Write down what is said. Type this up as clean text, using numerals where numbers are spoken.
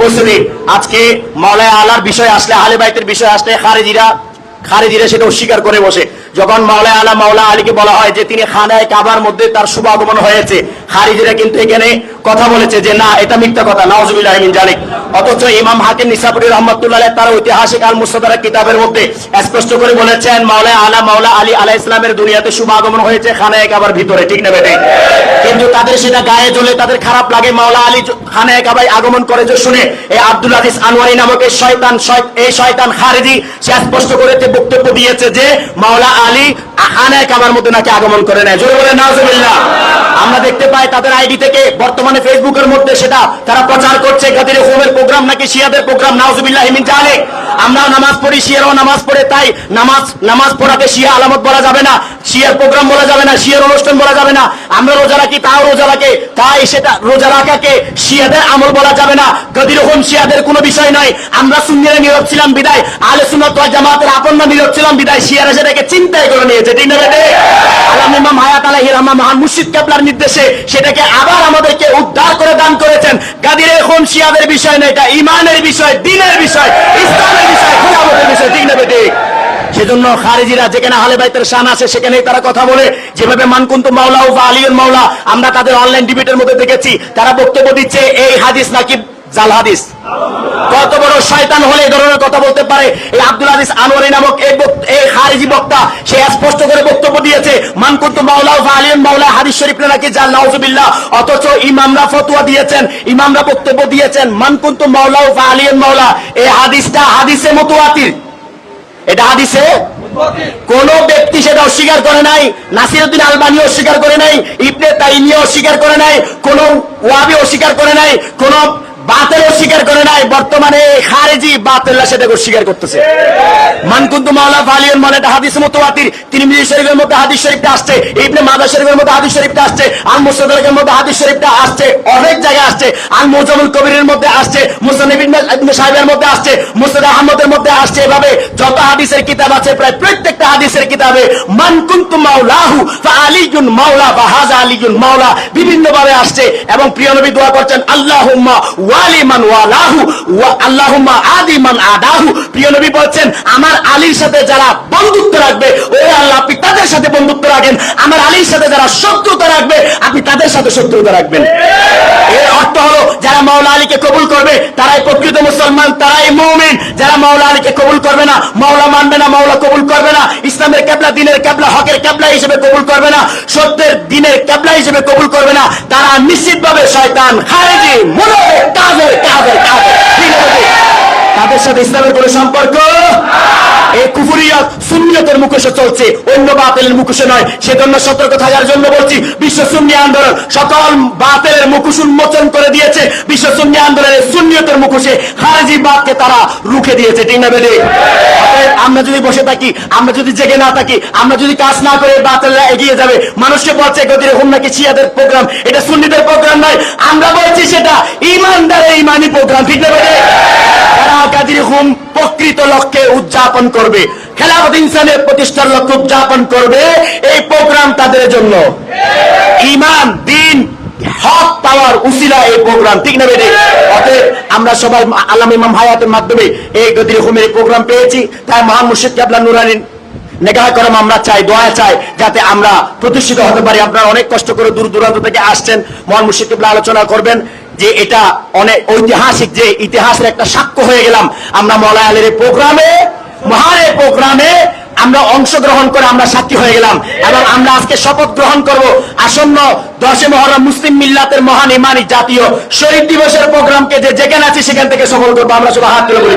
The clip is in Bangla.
উপস্থিতি, আজকে মাওলানা আলার বিষয় আসলে, আহলে বাইতের বিষয় আসলে খারেজিরা সেটা অস্বীকার করে বসে। যখন মাওলানা আলা মাওলা আলীকে বলা হয় যে তিনি খানায় কাবার মধ্যে তার শুভ আগমন হয়েছে, খারিজিরা কিন্তু এখানে কথা বলেছে যে না, এটা মিথ্যা কথা, নাউজুবিল্লাহি মিন জালিক। অথচ ইমাম হাকিম নিসাপুরি রহমাতুল্লাহ আলাইহি তার ঐতিহাসিক আল মুস্তাদরাক কিতাবের মধ্যে স্পষ্ট করে বলেছেন মাওলানা আলা মাওলা আলী আলাইহিস সালামের দুনিয়াতে শুভ আগমন হয়েছে খানায় কাবার ভিতরে, ঠিক না বেটে? কিন্তু তাদের সেটা গায়ে জ্বলে, তাদের খারাপ লাগে। মাওলা আলী খানায় কাবায় আগমন করে যে শুনে এই আব্দুল আজিজ আনোয়ারি নামক এই শয়তান খারিজি সে স্পষ্ট করে বক্তব্য দিয়েছে যে মাওলা আলী খানায় কাবার মধ্যে নাকি আগমন করে নেয়। জোরে বলে নাউজুবিল্লাহ। আমরা দেখতে পাই তাদের আইডি থেকে বর্তমানে ফেসবুকের মধ্যে সেটা তারা প্রচার করছে গাদির হোমের প্রোগ্রাম নাকি শিয়াদের প্রোগ্রাম, নাউজুবিল্লাহি মিন জালিক। আমরা নামাজ পড়ি, শিয়ারাও নামাজ পড়ে, তাই নামাজ পড়াকে শিয়া আলামত বলা যাবে না, শিয়ার প্রোগ্রাম বলা যাবে না, শিয়ার অনুষ্ঠান বলা যাবে না। আমরা রোজা রাখি, তাও রোজা রাখে, তাই সেটা রোজা রাখাকে শিয়াদের আমল বলা যাবে না। গাদির হোম শিয়াদের কোনো বিষয় নয়। আমরা সুন্নিরা নীরব ছিলাম বিদায়, আহলে সুন্নাত ওয়াল জামাতের আপনরা নীরব ছিলাম বিদায় শিয়ারা সেটাকে চিন্তাই করে নিয়েছে, ঠিক না বেটে? আল্লামা ইমাম হায়াত আলাইহির রহমা মহান মুর্শিদ কেবলার নির্দেশে সেটাকে আবার আমাদেরকে উদ্ধার করে দান করেছেন। গাদির হোম শিয়াদের বিষয় না, এটা ইমানের বিষয়, দ্বীনের বিষয়, ইসলামের বিষয়, খিলাফতের বিষয়, ঠিক না বেটে? সেজন্য খারিজিরা যেখানে আহলে বাইতের শান আছে সেখানেই তারা কথা বলে, যেভাবে মান কুনতু মাওলা ওয়া আলীউল মাওলা আমরা তাদের অনলাইন ডিবেটের মধ্যে দেখেছি, তারা বক্তব্য দিচ্ছে এই হাদিস নাকি জাল হাদিস। কত বড় শয়তান হলে এই ধরনের কথা বলতে পারে? এই আব্দুল আজিজ আনোয়ারি নামক এই খারিজি বক্তা সে স্পষ্ট করে বক্তব্য দিয়েছে মান কুনতু মাওলা ওয়া আলীউল মাওলা হাদিস শরীফটা নাকি জাল, নাউজুবিল্লাহ। অথচ ইমামরা ফতোয়া দিয়েছেন, ইমামরা বক্তব্য দিয়েছেন মান কুনতু মাওলা ওয়া আলীউল মাওলা এই হাদিসটা হাদিসে মুতাওয়াতির, এটা হাদিসে কোন ব্যক্তি সেটা অস্বীকার করে নাই। নাসিরউদ্দিন আলবানী অস্বীকার করে নাই, ইবনে তাইমিয়া অস্বীকার করে নাই, কোন ওয়াহাবি অস্বীকার করে নাই, কোন বাতিল অস্বীকার করে নাই। বর্তমানে খারিজি বাতিলরা সেটাকে অস্বীকার করতেছে। মান কুনতু মাওলা ফালিয়ান মানে এটা হাদিস মুতাওয়াতির, তিরমিজি শরীফের মধ্যে হাদিস শরীফটা আসছে, ইবনে মাজাহ শরীফের মধ্যে হাদিস শরীফটা আসছে, আল মুস্তাদরাকের মধ্যে হাদিস শরীফটা আসছে, অনেক জায়গায় আসছে, আল মুজামুল কবিরের মধ্যে আসছে, মুসনাদ ইবনে সাহিবের মধ্যে আসছে, মুসনাদ আহমদের মধ্যে আসছে। এভাবে যত হাদিসের কিতাব আছে প্রায় প্রত্যেকটা হাদিসের কিতাবে মান কুনতু মাওলাহু ফাআলিয়ুন মাওলা বা হাযা আলিয়ুন মাওলা বিভিন্ন ভাবে আসছে। এবং প্রিয় নবী দোয়া করছেন আল্লাহুম্মা ওয়ালি মান ওয়ালাহু ওয়া আল্লাহুম্মা আদি মান আদাহু। প্রিয় নবী বলছেন আমার আলীর সাথে যারা বন্ধুত্ব রাখবে ও আল্লাহ আপনি তাদের সাথে বন্ধুত্ব রাখেন, আমার আলীর সাথে যারা শত্রুতা রাখবে আপনি তাদের সাথে শত্রুতা রাখবেন। এর অর্থ হলো যারা মাওলা আলীকে কবুল করবে তারাই প্রকৃত মুসলমান, তারাই মুমিন। যারা মাওলা আলীকে কবুল করবে না, মাওলা মানবে না, মাওলা কবুল করবে না, ইসলামের কিবলা, দ্বীনের কিবলা, হকের কিবলা হিসেবে কবুল করবে না, সত্যের দ্বীনের কিবলা হিসেবে কবুল করবে না, তারা নিশ্চিতভাবে শয়তান, খারিজি, মুনাফিক, কাফের, কাফের, কাফের। তাদের সাথে ইসলামের কোনো সম্পর্ক এই কুফরিয়ত সুন্নিয়তের মুখোশে চলছে, অন্য বাতিলের মুখোশে নয়। সেজন্য সতর্ক থাকার জন্য বলছি, বিশ্ব সুন্নি আন্দোলন সকল বাতিলের মুখোশ উন্মোচন করে দিয়েছে। বিশ্ব সুন্নি আন্দোলনের সুন্নিয়তের মুখোশে খারিজি বাদকে তারা রুখে দিয়েছে, ঠিক না বেদে? আমরা যদি বসে থাকি, আমরা যদি জেগে না থাকি, আমরা যদি কাজ না করে বাতিলরা এগিয়ে যাবে। মানুষকে বলছে গদির হোম নাকি শিয়াদের প্রোগ্রাম, এটা সুন্নিদের প্রোগ্রাম নয়। আমরা বলছি সেটা ইমানদারের ইমানি প্রোগ্রাম, ঠিক না বেদে? তারা গাদির হোম প্রকৃত লক্ষ্যে উদযাপন করবে, খেলাফত ইনসানের প্রতিষ্ঠার লক্ষ্যে উদযাপন করবে। এই প্রোগ্রাম তাদের জন্য ঈমান, দ্বীন, হক পাওয়ার উসিলা এই প্রোগ্রাম, ঠিক না বেটে? অতএব আমরা সবাই আল্লামা ইমাম হায়াতের মাধ্যমে এই গদির হোমের প্রোগ্রাম পেয়েছি। তাই মহান মুর্শিদ কেবলা নুরানি নেগাহ করম আমরা চাই, দোয়া চাই যাতে আমরা প্রতিষ্ঠিত হতে পারি। আপনারা অনেক কষ্ট করে দূর দূরান্ত থেকে আসছেন, মহান মুর্শিদ কেবলা আলোচনা করবেন যে এটা অনেক ঐতিহাসিক, যে ইতিহাসের একটা সাক্ষ্য হয়ে গেলাম আমরা মাওলানা আলীর প্রোগ্রামে, মহান এই প্রোগ্রামে আমরা অংশগ্রহণ করে আমরা সাক্ষী হয়ে গেলাম। এবং আমরা আজকে শপথ গ্রহণ করব আসন্ন 10 মুহররম মুসলিম মিল্লাতের মহান ইমানি জাতীয় শহীদ দিবসের প্রোগ্রামকে যে যেখানে আছি সেখান থেকে সফল করবো। আমরা সবাই হাত তুলে বলি।